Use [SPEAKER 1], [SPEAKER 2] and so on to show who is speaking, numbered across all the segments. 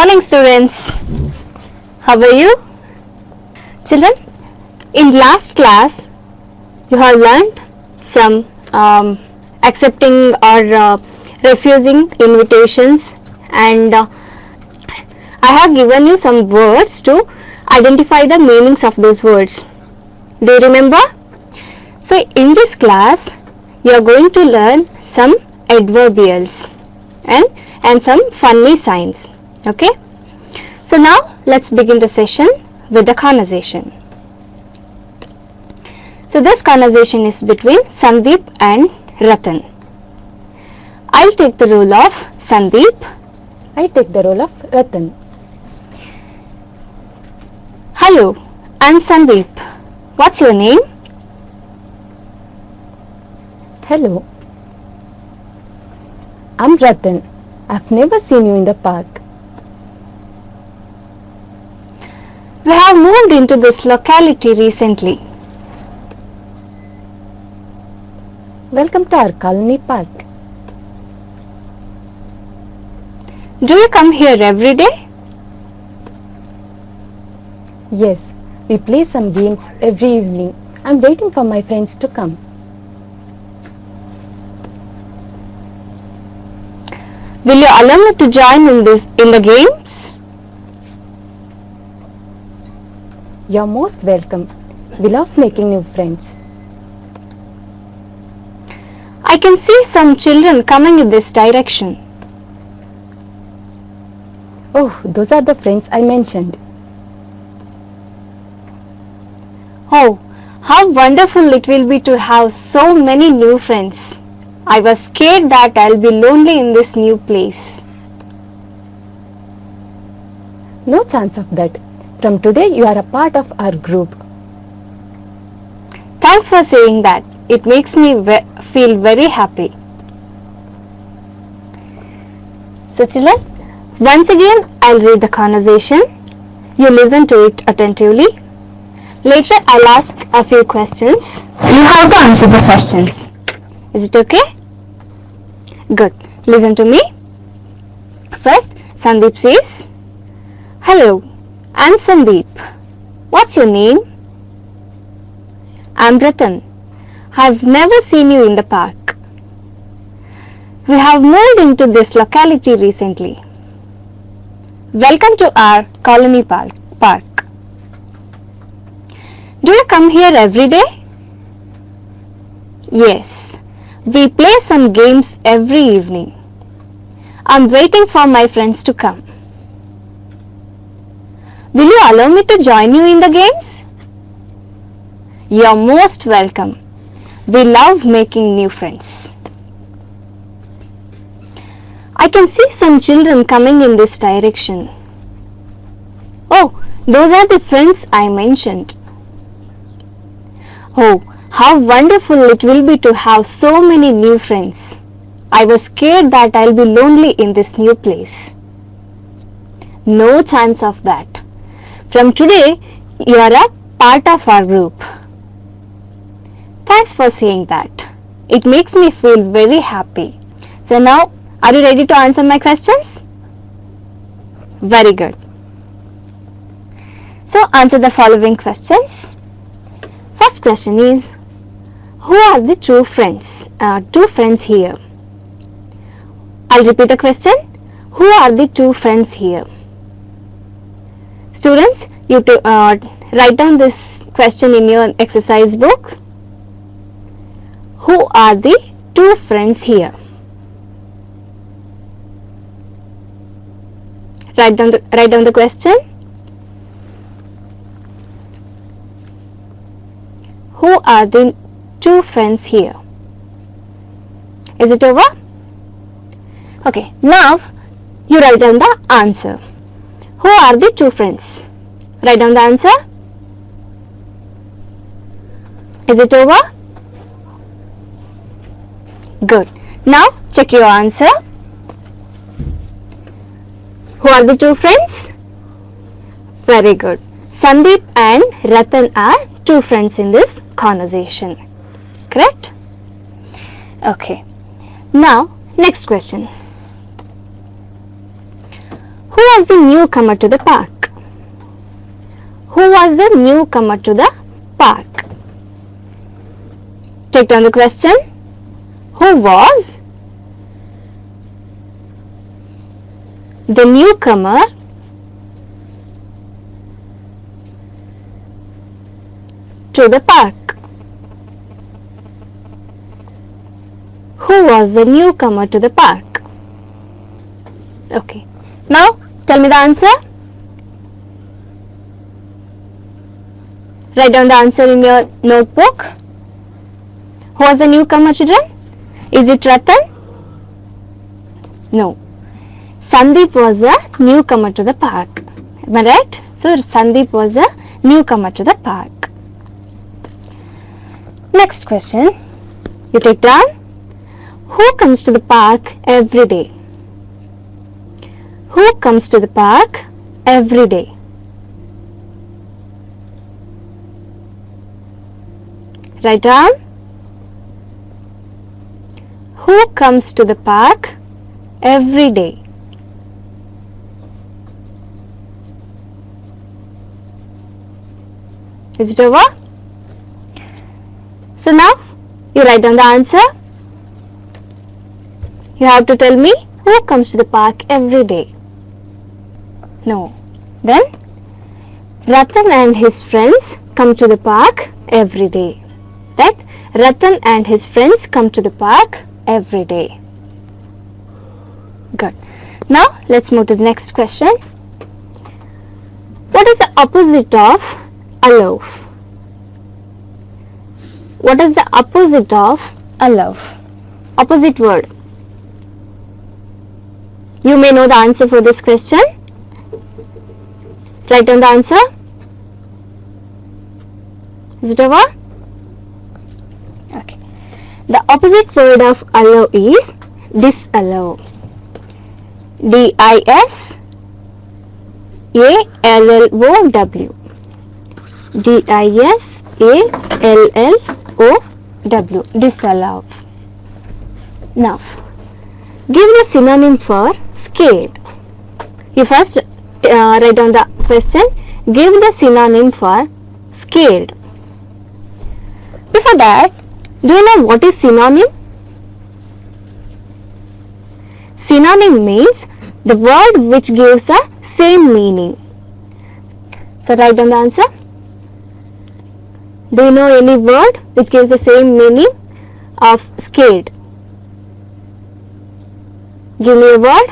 [SPEAKER 1] morning, students. How are you? Children, in last class, you have learned some accepting or refusing invitations, and I have given you some words to identify the meanings of those words. Do you remember? So in this class, you are going to learn some adverbials and some funny signs. Okay? So now let's begin the session with the conversation. So this conversation is between Sandeep and Ratan. I'll take the role of Sandeep.
[SPEAKER 2] I take the role of Ratan.
[SPEAKER 1] Hello, I'm Sandeep. What's your name?
[SPEAKER 2] Hello. I'm Ratan. I've never seen you in the park.
[SPEAKER 1] We have moved into this locality recently.
[SPEAKER 2] Welcome to our colony park.
[SPEAKER 1] Do you come here every day?
[SPEAKER 2] Yes, we play some games every evening. I'm waiting for my friends to come.
[SPEAKER 1] Will you allow me to join in the games?
[SPEAKER 2] You're most welcome. We love making new friends.
[SPEAKER 1] I can see some children coming in this direction.
[SPEAKER 2] Oh, those are the friends I mentioned.
[SPEAKER 1] Oh, how wonderful it will be to have so many new friends. I was scared that I'll be lonely in this new place.
[SPEAKER 2] No chance of that. From today, you are a part of our group.
[SPEAKER 1] Thanks for saying that. It makes me feel very happy. So children, once again I'll read the conversation. You listen to it attentively. Later I'll ask a few questions. You have to answer the questions. Is it okay? Good. Listen to me. First, Sandeep says, Hello, I'm Sandeep. What's your name? I'm Ratan. I've never seen you in the park. We have moved into this locality recently. Welcome to our colony park. Do you come here every day? Yes, we play some games every evening. I'm waiting for my friends to come. Will you allow me to join you in the games? You're most welcome. We love making new friends. I can see some children coming in this direction. Oh, those are the friends I mentioned. Oh, how wonderful it will be to have so many new friends. I was scared that I'll be lonely in this new place. No chance of that. From today, you are a part of our group. Thanks for saying that. It makes me feel very happy. So now, are you ready to answer my questions? Very good. So answer the following questions. First question is, who are the two friends here? I'll repeat the question. Who are the two friends here? Students, you write down this question in your exercise book. Who are the two friends here? Write down the question. Who are the two friends here? Is it over? Okay, now you write down the answer. Who are the two friends? Write down the answer. Is it over? Good. Now check your answer. Who are the two friends? Very good. Sandeep and Ratan are two friends in this conversation. Correct? Okay. Now, next question. Who was the newcomer to the park? Who was the newcomer to the park? Take down the question. Who was the newcomer to the park? Who was the newcomer to the park? Okay. Now tell me the answer. Write down the answer in your notebook. Who was the newcomer, children? Is it Ratan? No. Sandeep was the newcomer to the park. Am I right? So Sandeep was the newcomer to the park. Next question. You take down. Who comes to the park every day? Who comes to the park every day? Write down. Who comes to the park every day? Is it over? So now you write down the answer. You have to tell me who comes to the park every day. No. Then Ratan and his friends come to the park every day. Right? Ratan and his friends come to the park every day. Good. Now let's move to the next question. What is the opposite of allow? What is the opposite of allow? Opposite word. You may know the answer for this question. Write down the answer. Is it over? Okay. The opposite word of allow is disallow. D-I-S-A-L-L-O-W. D-I-S-A-L-L-O-W. Disallow. Now, give the synonym for scared. You first write down the question. Give the synonym for scared. Before that, do you know what is synonym? Synonym means the word which gives the same meaning. So write down the answer. Do you know any word which gives the same meaning of scared? Give me a word.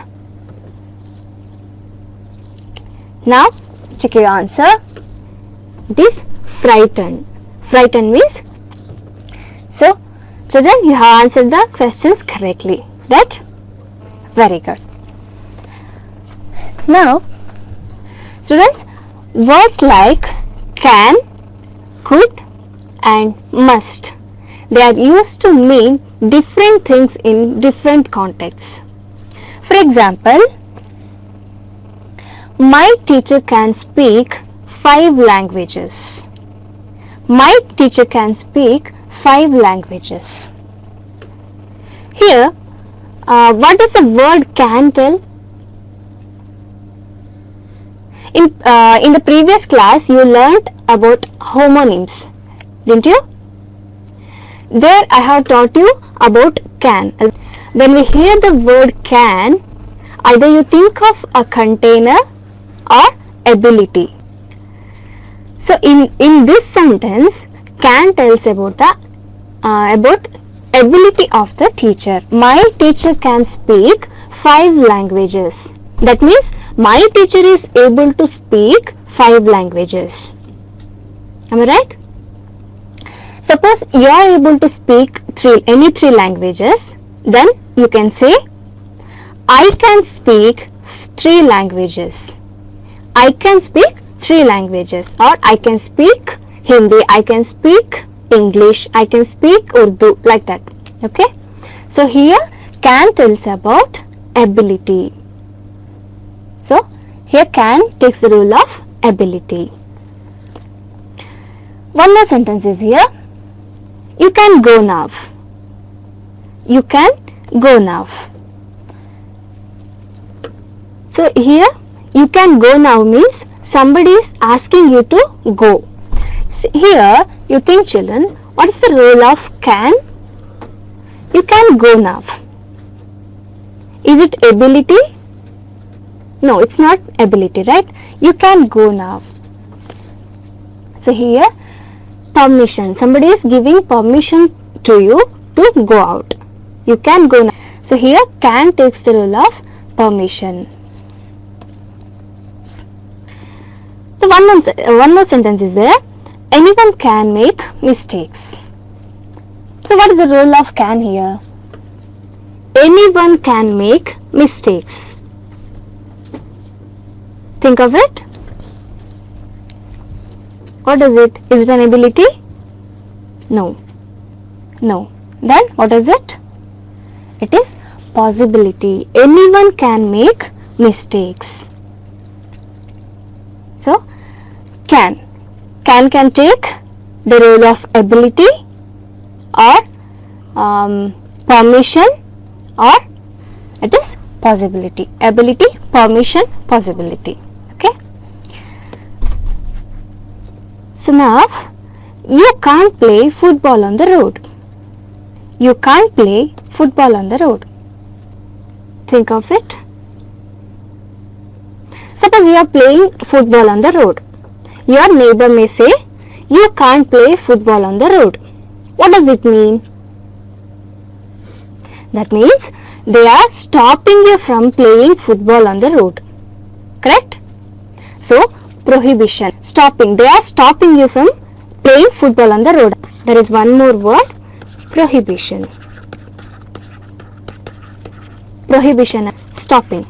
[SPEAKER 1] Now check your answer. It is frightened. Frightened means. So children, you have answered the questions correctly. Right? Very good. Now students, words like can, could and must, they are used to mean different things in different contexts. For example, my teacher can speak 5 languages. My teacher can speak 5 languages. Here, what does the word can tell? In the previous class, you learnt about homonyms, didn't you? There I have taught you about can. When we hear the word can, either you think of a container or ability. So in this sentence, can tells about the about ability of the teacher. My teacher can speak 5 languages. That means my teacher is able to speak 5 languages. Am I right? Suppose you are able to speak any 3 languages, then you can say I can speak 3 languages. I can speak 3 languages, or I can speak Hindi, I can speak English, I can speak Urdu, like that. Okay? So here can tells about ability. So here can takes the role of ability. One more sentence is here. You can go now. You can go now. So here you can go now means somebody is asking you to go. Here you think, children, what is the role of can? You can go now. Is it ability? No, it's not ability, right? You can go now. So here permission. Somebody is giving permission to you to go out. You can go now. So here can takes the role of permission. So one more sentence is there. Anyone can make mistakes. So what is the role of can here? Anyone can make mistakes. Think of it. What is it? Is it an ability? No. No. Then what is it? It is possibility. Anyone can make mistakes. So can take the role of ability or permission, or it is possibility. Ability, permission, possibility. Okay. So now you can't play football on the road. You can't play football on the road. Think of it. Suppose you are playing football on the road. Your neighbor may say, you can't play football on the road. What does it mean? That means they are stopping you from playing football on the road. Correct? So, prohibition. Stopping. They are stopping you from playing football on the road. There is one more word. Prohibition. Prohibition. Stopping.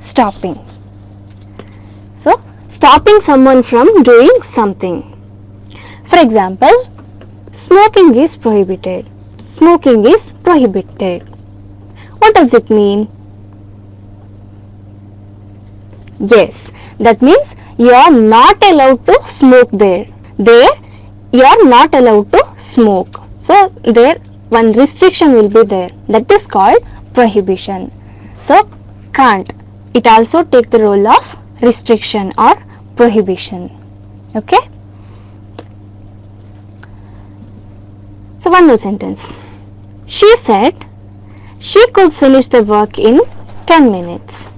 [SPEAKER 1] Stopping. So, stopping someone from doing something. For example, smoking is prohibited. Smoking is prohibited. What does it mean? Yes, that means you are not allowed to smoke there. There, you are not allowed to smoke. So, there one restriction will be there. That is called prohibition. So, can't. It also take the role of restriction or prohibition. Okay. So one more sentence. She said she could finish the work in 10 minutes.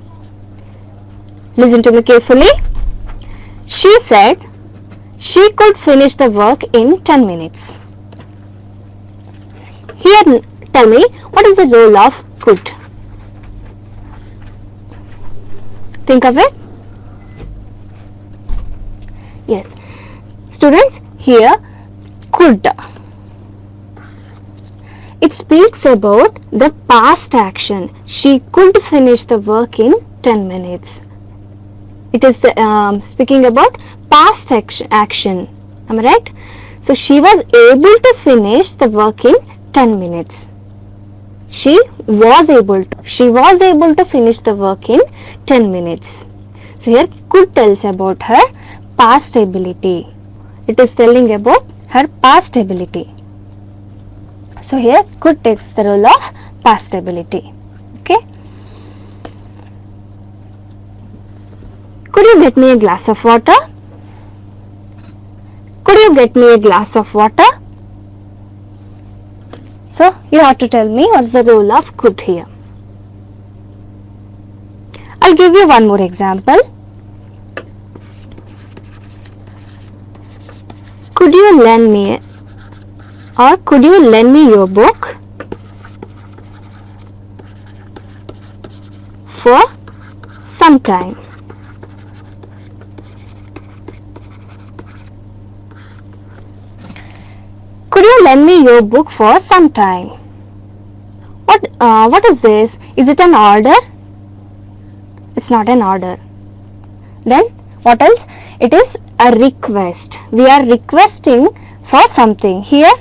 [SPEAKER 1] Listen to me carefully. She said she could finish the work in 10 minutes. Here tell me, what is the role of could? Think of it. Yes. Students, here could. It speaks about the past action. She could finish the work in 10 minutes. It is speaking about past action. Am I right? So she was able to finish the work in 10 minutes. She was able to finish the work in 10 minutes. So here could tells about her past ability. It is telling about her past ability. So here could takes the role of past ability. Okay. Could you get me a glass of water? Could you get me a glass of water? So you have to tell me what's the role of could here. I'll give you one more example. Could you lend me your book for some time? Could you lend me your book for some time? What is this? Is it an order? It's not an order. Then what else? It is a request. We are requesting for something. Here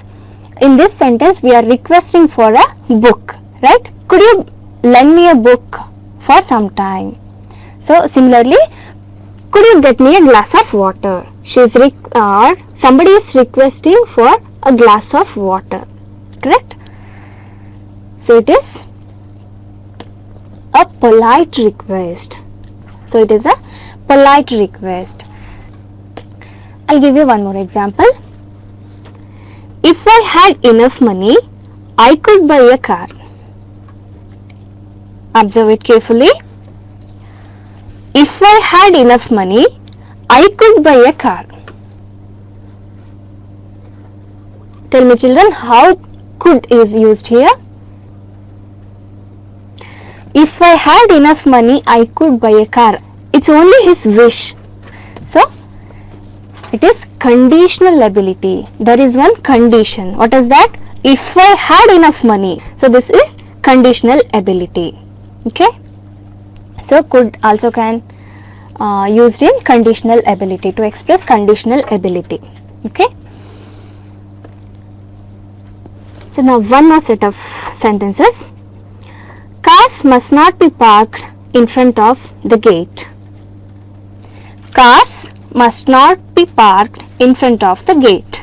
[SPEAKER 1] in this sentence we are requesting for a book, right? Could you lend me a book for some time? So similarly, could you get me a glass of water? Somebody is requesting for a glass of water, correct? So it is a polite request. So it is a polite request. I'll give you one more example. If I had enough money, I could buy a car. Observe it carefully. If I had enough money, I could buy a car. Tell me children, how could is used here? If I had enough money, I could buy a car. It's only his wish. So, it is conditional ability. There is one condition. What is that? If I had enough money. So, this is conditional ability. Okay. So, could also can used in conditional ability to express conditional ability. Okay. So, now one more set of sentences. Cars must not be parked in front of the gate. Cars must not be parked in front of the gate.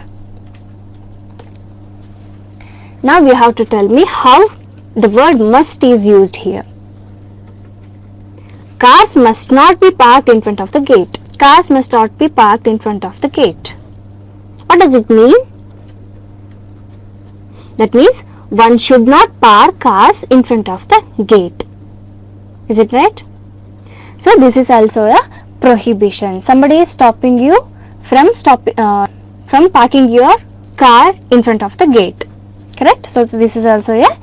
[SPEAKER 1] Now you have to tell me how the word must is used here. Cars must not be parked in front of the gate. Cars must not be parked in front of the gate. What does it mean? That means one should not park cars in front of the gate. Is it right? So this is also a prohibition. Somebody is stopping you from parking your car in front of the gate. Correct? So this is also a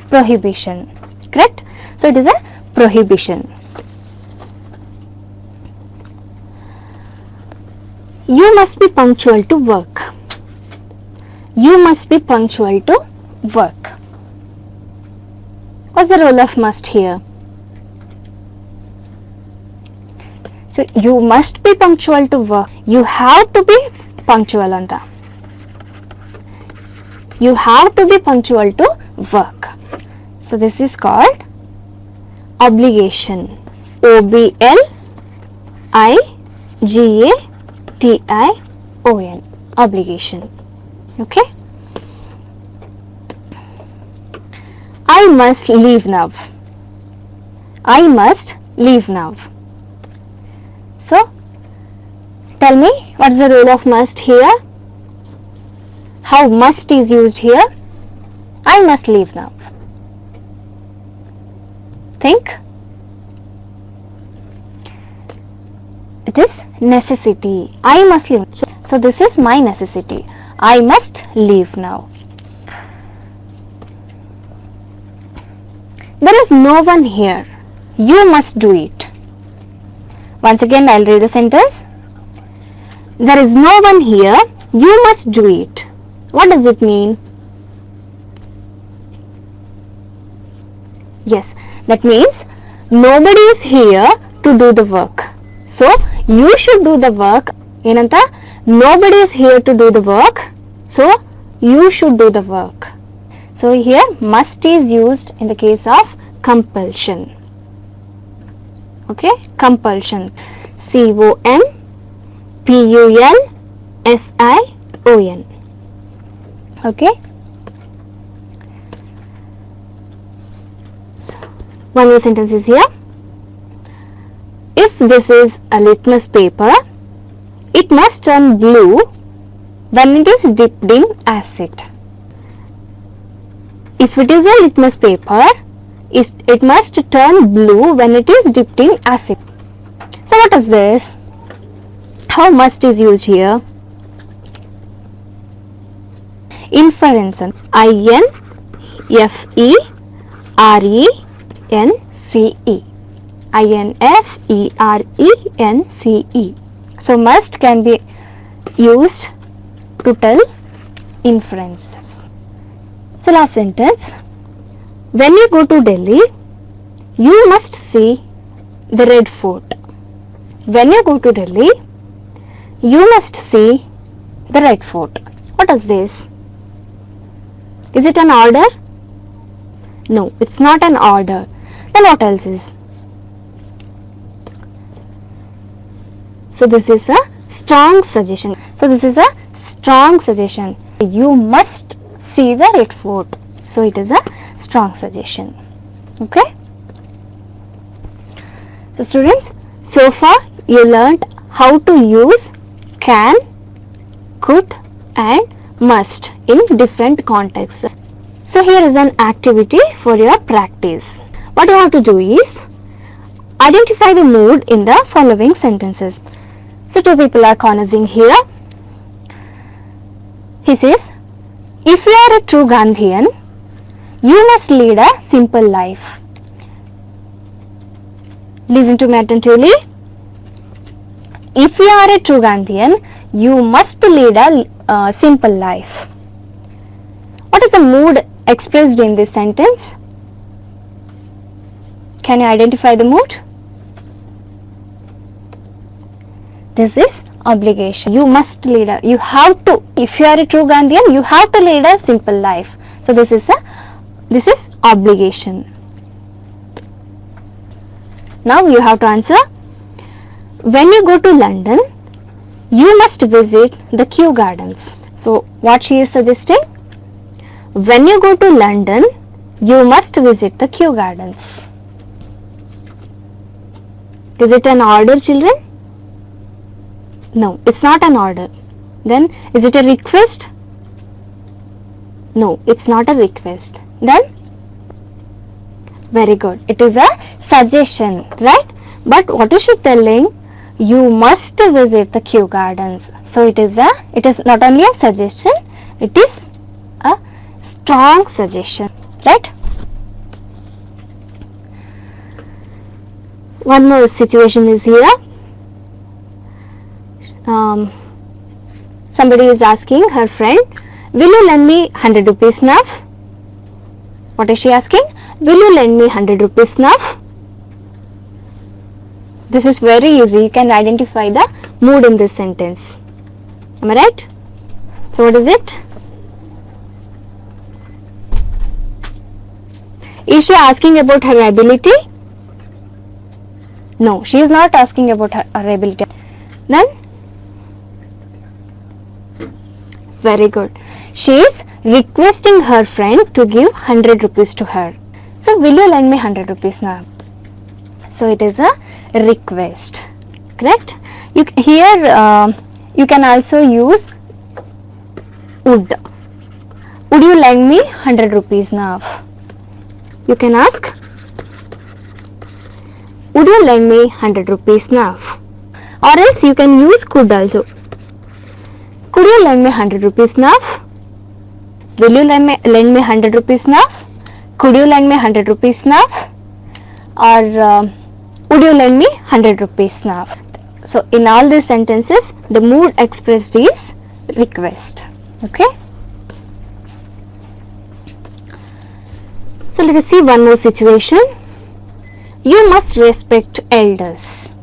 [SPEAKER 1] prohibition. Correct? So it is a prohibition. You must be punctual to work. You must be punctual to work. What's the role of must here? So you must be punctual to work. You have to be punctual on that. You have to be punctual to work. So this is called obligation. O-B-L-I-G-A-T-I-O-N. Obligation. Okay. I must leave now. I must leave now. So, tell me, what's the role of must here? How must is used here? I must leave now. Think. It is necessity. I must leave. So this is my necessity. I must leave now. There is no one here. You must do it. Once again, I'll read the sentence. There is no one here. You must do it. What does it mean? Yes, that means nobody is here to do the work. So, you should do the work. Enanta? Nobody is here to do the work. So, you should do the work. So, here must is used in the case of compulsion. Okay, compulsion. C-O-M-P-U-L-S-I-O-N. Okay. One more sentence is here. If this is a litmus paper, it must turn blue when it is dipped in acid. If it is a litmus paper, it must turn blue when it is dipped in acid. So what is this? How must is used here? Inference. I-N-F-E-R-E-N-C-E. I-N-F-E-R-E-N-C-E. So must can be used to tell inferences. So last sentence. When you go to Delhi, you must see the Red Fort. When you go to Delhi, you must see the Red Fort. What is this? Is it an order? No, it's not an order. Then what else is? So this is a strong suggestion. So this is a strong suggestion. You must see the Red Fort. So it is a strong suggestion. Okay. So students, so far you learnt how to use can, could and must in different contexts. So here is an activity for your practice. What you have to do is identify the mood in the following sentences. So two people are conversing here. He says, if you are a true Gandhian, you must lead a simple life. Listen to me attentively. If you are a true Gandhian, you must lead a simple life. What is the mood expressed in this sentence? Can you identify the mood? This is obligation. You must lead a, you have to, if you are a true Gandhian, you have to lead a simple life. So this is obligation. Now you have to answer. When you go to London, you must visit the Kew Gardens. So what she is suggesting? When you go to London, you must visit the Kew Gardens. Is it an order, children? No, it's not an order. Then is it a request? No, it's not a request. Then very good. It is a suggestion, right? But what is she telling? You must visit the Kew Gardens. So it is not only a suggestion, it is a strong suggestion, right? One more situation is here. Somebody is asking her friend, will you lend me 100 rupees now? What is she asking? Will you lend me 100 rupees now? This is very easy. You can identify the mood in this sentence. Am I right? So what is it? Is she asking about her ability? No, she is not asking about her ability. Then very good. She is requesting her friend to give 100 rupees to her. So will you lend me 100 rupees now? So it is a request, correct? Here you can also use would. Would you lend me 100 rupees now? You can ask, would you lend me 100 rupees now? Or else you can use could also. Could you lend me 100 rupees now? Will you lend me 100 rupees now? Could you lend me 100 rupees now? Or would you lend me 100 rupees now? So in all these sentences, the mood expressed is request. Okay. So let us see one more situation. You must respect elders.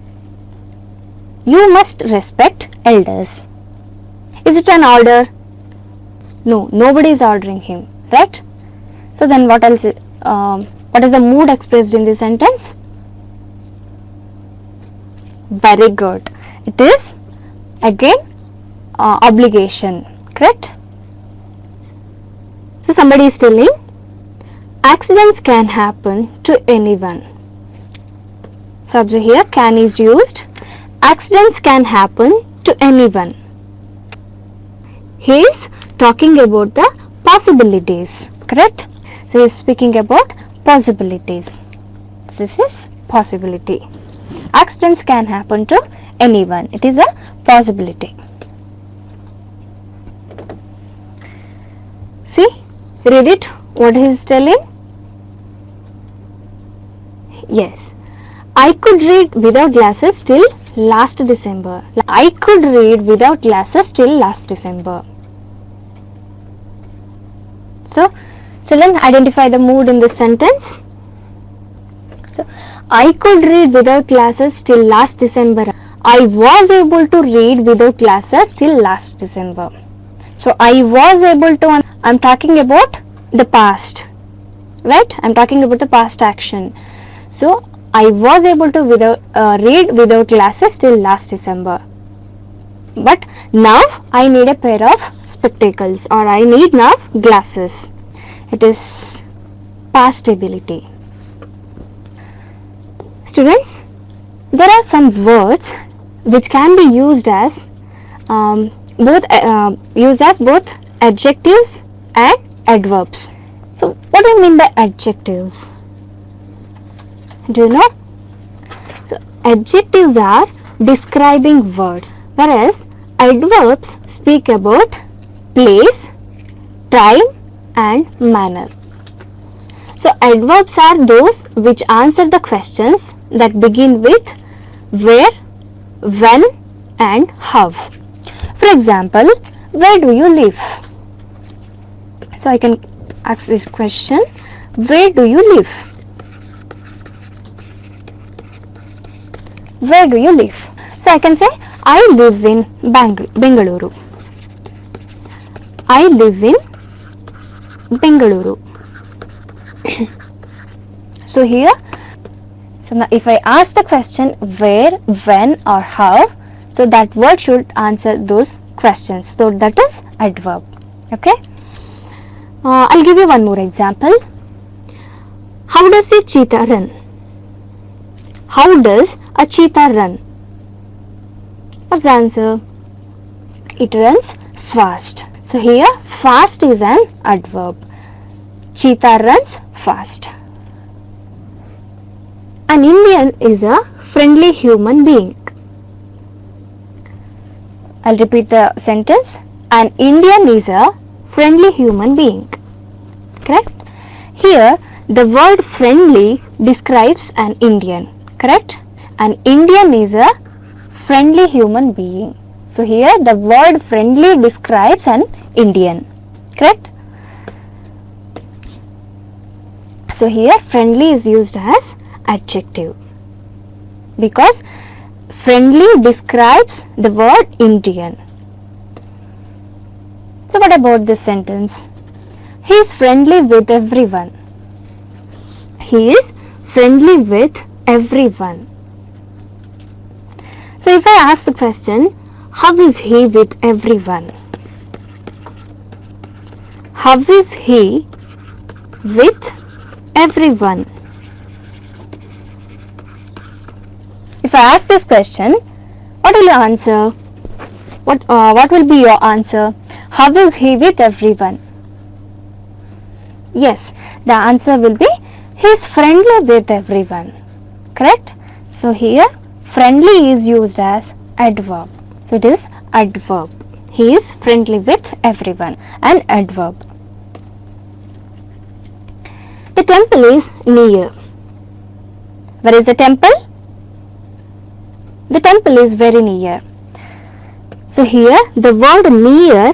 [SPEAKER 1] You must respect elders. Is it an order? No, nobody is ordering him, right? So then what else? What is the mood expressed in this sentence? Very good. It is again obligation, correct? So somebody is telling, accidents can happen to anyone. So observe here, can is used. Accidents can happen to anyone. He is talking about the possibilities, correct? So he is speaking about possibilities. This is possibility. Accidents can happen to anyone. It is a possibility. See, read it. What he is telling? Yes. I could read without glasses till last December. I could read without glasses till last December. So, children, identify the mood in this sentence. So, I could read without glasses till last December. I was able to read without glasses till last December. So, I was able to, I am talking about the past, right? I am talking about the past action. So, I was able to read without glasses till last December. But now I need a pair of spectacles, or I need now glasses. It is past ability. Students, there are some words which can be used as both adjectives and adverbs. So what do you mean by adjectives? Do you know? So adjectives are describing words, whereas adverbs speak about place, time and manner. So adverbs are those which answer the questions that begin with where, when and how. For example, where do you live? So I can ask this question, where do you live? Where do you live? So I can say, I live in Bengaluru. I live in Bengaluru. So here, so now if I ask the question where, when or how, so that word should answer those questions. So that is adverb. Okay. I'll give you one more example. How does a cheetah run? How does a cheetah run? What's the answer? It runs fast. So here fast is an adverb. Cheetah runs fast. An Indian is a friendly human being. I'll repeat the sentence. An Indian is a friendly human being. Correct? Here the word friendly describes an Indian. Correct? An Indian is a friendly human being. So here the word friendly describes an Indian. Correct? So here friendly is used as adjective because friendly describes the word Indian. So what about this sentence? He is friendly with everyone. He is friendly with everyone. So if I ask the question, how is he with everyone? How is he with everyone? If I ask this question, what will you answer? What will be your answer? How is he with everyone? Yes, the answer will be he is friendly with everyone. Correct? So here friendly is used as adverb. So it is adverb. He is friendly with everyone. An adverb. The temple is near. Where is the temple? The temple is very near. So here the word near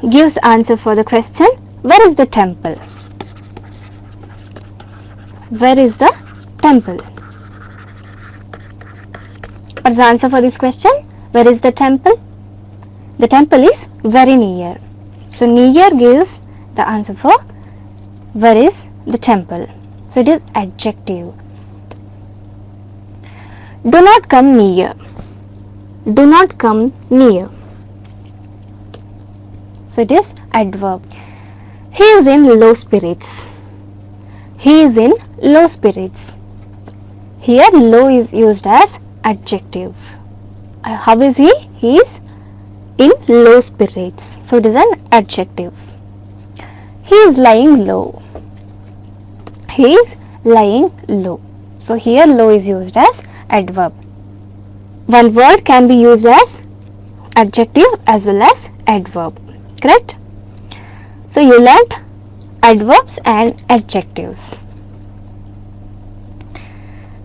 [SPEAKER 1] gives answer for the question, where is the temple? Where is the temple? What's the answer for this question? Where is the temple? The temple is very near. So near gives the answer for where is the temple. So it is adjective. Do not come near. Do not come near. So it is adverb. He is in low spirits. He is in low spirits. Here low is used as adjective. How is he? He is in low spirits. So it is an adjective. He is lying low. He is lying low. So here low is used as adverb. One word can be used as adjective as well as adverb. Correct? So you learnt adverbs and adjectives.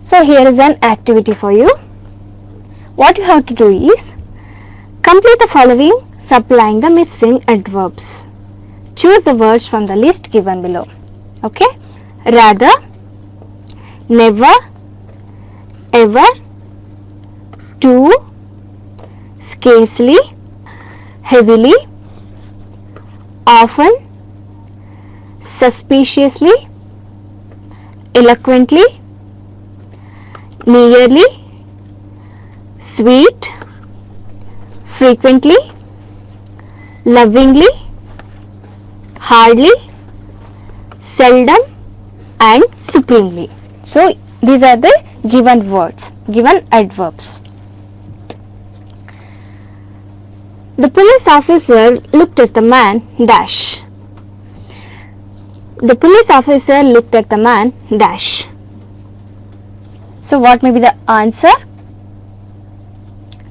[SPEAKER 1] So here is an activity for you. What you have to do is complete the following supplying the missing adverbs. Choose the words from the list given below. Okay? Rather, never, ever, too, scarcely, heavily, often, suspiciously, eloquently, nearly, sweet, frequently, lovingly, hardly, seldom and supremely. So these are the given words. given adverbs. The police officer looked at the man dash. The police officer looked at the man dash. So what may be the answer?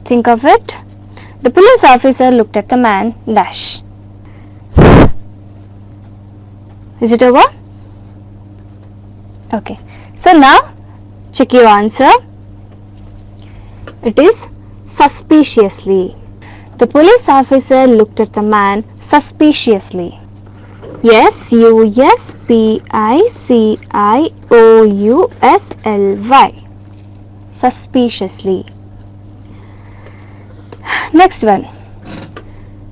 [SPEAKER 1] Think of it. The police officer looked at the man dash. Is it over? Okay. So now check your answer. It is suspiciously. The police officer looked at the man suspiciously. S-U-S-P-I-C-I-O-U-S-L-Y. Suspiciously. Next one.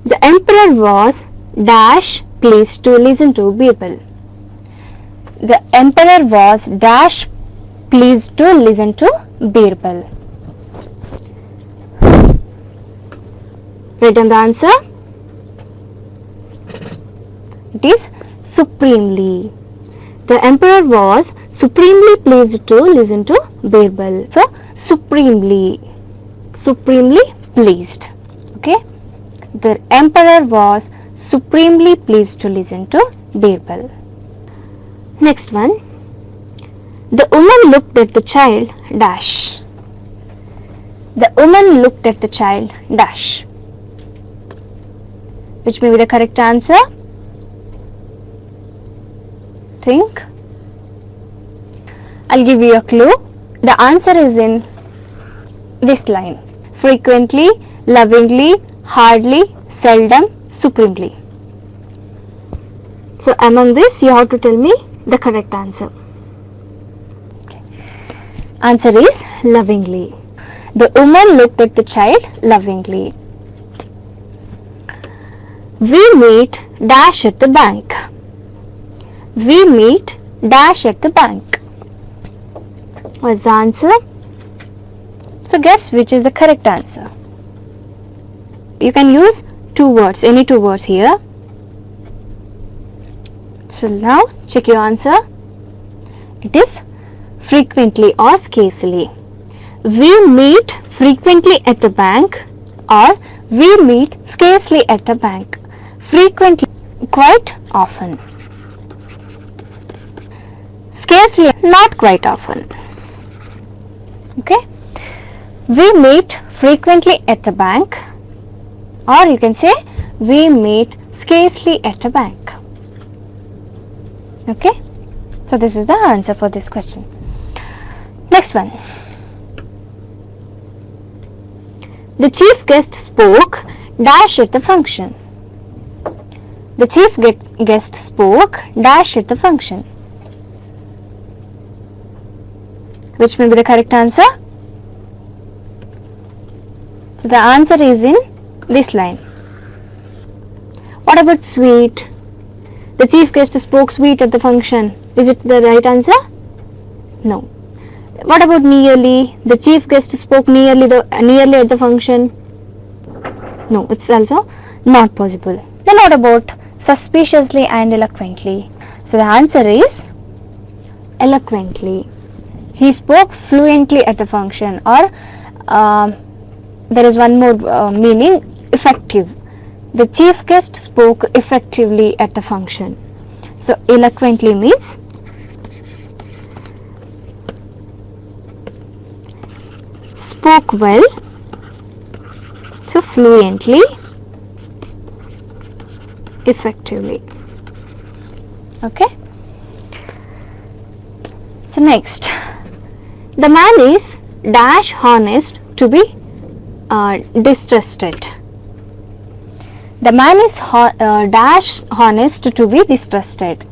[SPEAKER 1] The emperor was dash pleased to listen to Birbal. The emperor was dash pleased to listen to Birbal. Write down the answer. It is supremely. The emperor was supremely pleased to listen to Birbal. So supremely pleased. Okay. The emperor was supremely pleased to listen to Birbal. Next one. The woman looked at the child dash. The woman looked at the child dash. Which may be the correct answer? Think. I'll give you a clue. The answer is in this line. Frequently, lovingly, hardly, seldom, supremely. So among this you have to tell me the correct answer. Okay. Answer is lovingly. The woman looked at the child lovingly. We meet dash at the bank. We meet dash at the bank. What's the answer? So guess which is the correct answer. You can use two words, any two words here. So now check your answer. It is frequently or scarcely. We meet frequently at the bank, or we meet scarcely at the bank. Frequently, quite often. Scarcely, not quite often. Okay. We meet frequently at the bank, or you can say we meet scarcely at the bank. Okay. So this is the answer for this question. Next one. The chief guest spoke dash at the function. The chief guest spoke dash at the function. Which may be the correct answer? So the answer is in this line. What about sweet? The chief guest spoke sweet at the function. Is it the right answer? No. What about nearly? The chief guest spoke nearly at the function. No, it's also not possible. Then what about suspiciously and eloquently? So the answer is eloquently. He spoke fluently at the function, or there is one more meaning, effective. The chief guest spoke effectively at the function. So eloquently means spoke well, so fluently, effectively. Okay. So next, the man is dash honest to be distrusted. The man is dash honest to be distrusted.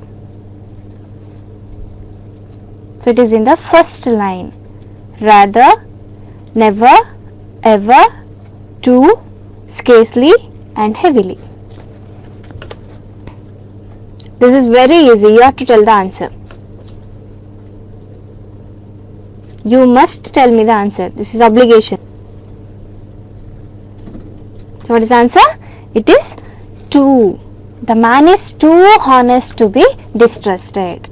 [SPEAKER 1] So it is in the first line. Rather, never, ever, too, scarcely and heavily. This is very easy. You have to tell the answer. You must tell me the answer. This is obligation. So what is the answer? It is too. The man is too honest to be distrusted.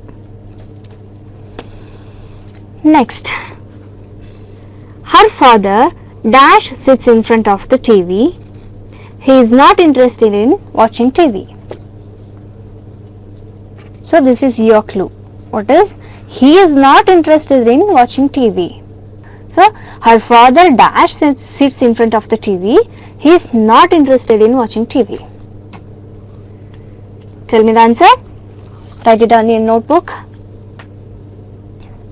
[SPEAKER 1] Next. Her father dash sits in front of the TV. He is not interested in watching TV. So this is your clue. What is? He is not interested in watching TV. So her father dash sits in front of the TV. He is not interested in watching TV. Tell me the answer. Write it on your notebook.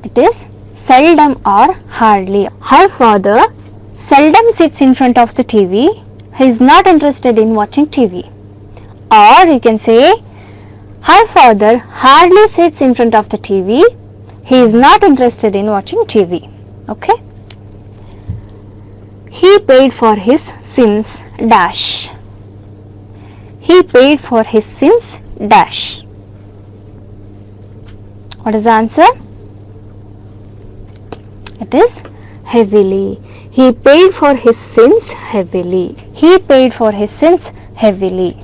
[SPEAKER 1] It is seldom or hardly. Her father seldom sits in front of the TV. He is not interested in watching TV. Or you can say, her father hardly sits in front of the TV. He is not interested in watching TV. Okay. He paid for his sins dash. He paid for his sins dash. What is the answer? It is heavily. He paid for his sins heavily. He paid for his sins heavily.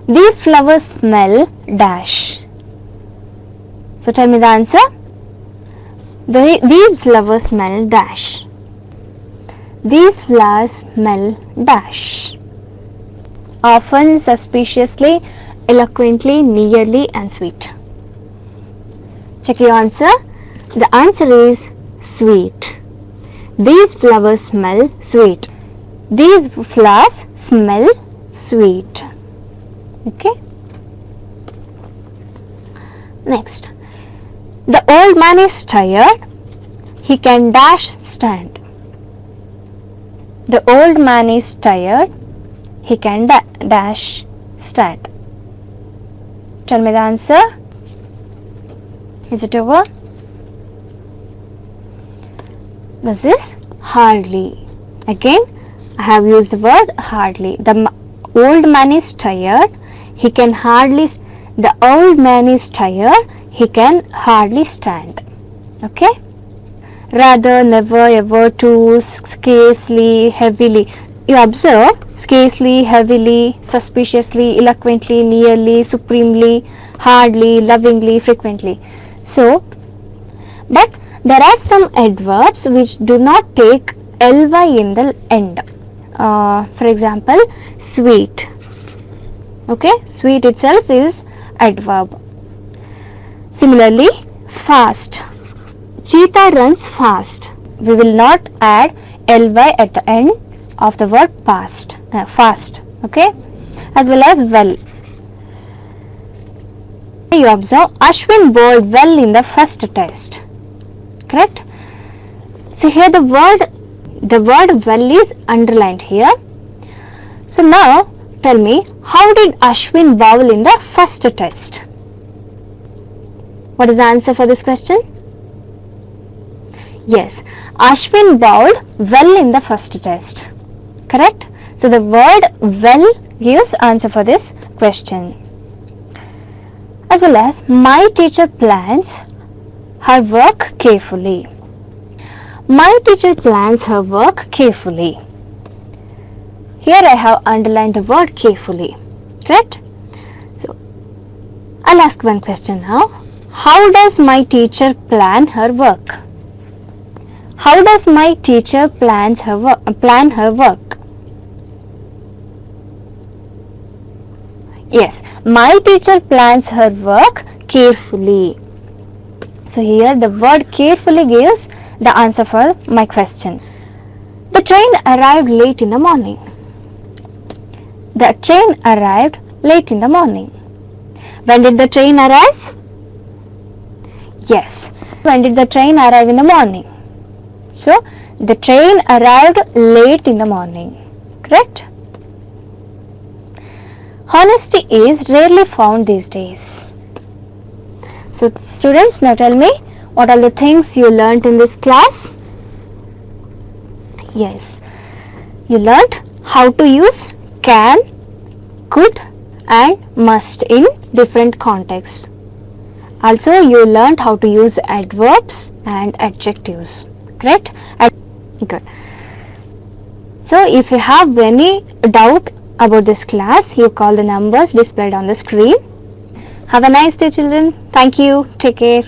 [SPEAKER 1] These flowers smell dash. So tell me the answer. These flowers smell dash. These flowers smell dash. Often, suspiciously, eloquently, nearly and sweet. Check your answer. The answer is sweet. These flowers smell sweet. These flowers smell sweet. Okay. Next. The old man is tired. He can dash stand. The old man is tired. He can dash stand. Tell me the answer. Is it over? This is hardly. Again, I have used the word hardly. The old man is tired. He can hardly. The old man is tired. He can hardly stand. Okay. Rather, never, ever, to, scarcely, heavily. You observe scarcely, heavily, suspiciously, eloquently, nearly, supremely, hardly, lovingly, frequently. So, but there are some adverbs which do not take ly in the end. For example, sweet. Okay, sweet itself is adverb. Similarly, fast. Cheetah runs fast. We will not add ly at the end of the word fast. Okay, as well as well. You observe Ashwin bowled well in the first test. Correct. See here the word well is underlined here. So now tell me, how did Ashwin bowl in the first test? What is the answer for this question? Yes, Ashwin bowled well in the first test. Correct. So the word well gives answer for this question. As well as, my teacher plans her work carefully. My teacher plans her work carefully. Here I have underlined the word carefully. Correct? So, I'll ask one question now. How does my teacher plan her work? How does my teacher plan her work? Yes, my teacher plans her work carefully. So here the word carefully gives the answer for my question. The train arrived late in the morning. The train arrived late in the morning. When did the train arrive? Yes. When did the train arrive in the morning? So the train arrived late in the morning. Correct? Honesty is rarely found these days. So students, now tell me, what are the things you learnt in this class? Yes, you learnt how to use can, could and must in different contexts. Also, you learnt how to use adverbs and adjectives. Correct? Good. So, if you have any doubt about this class, you call the numbers displayed on the screen. Have a nice day, children. Thank you. Take care.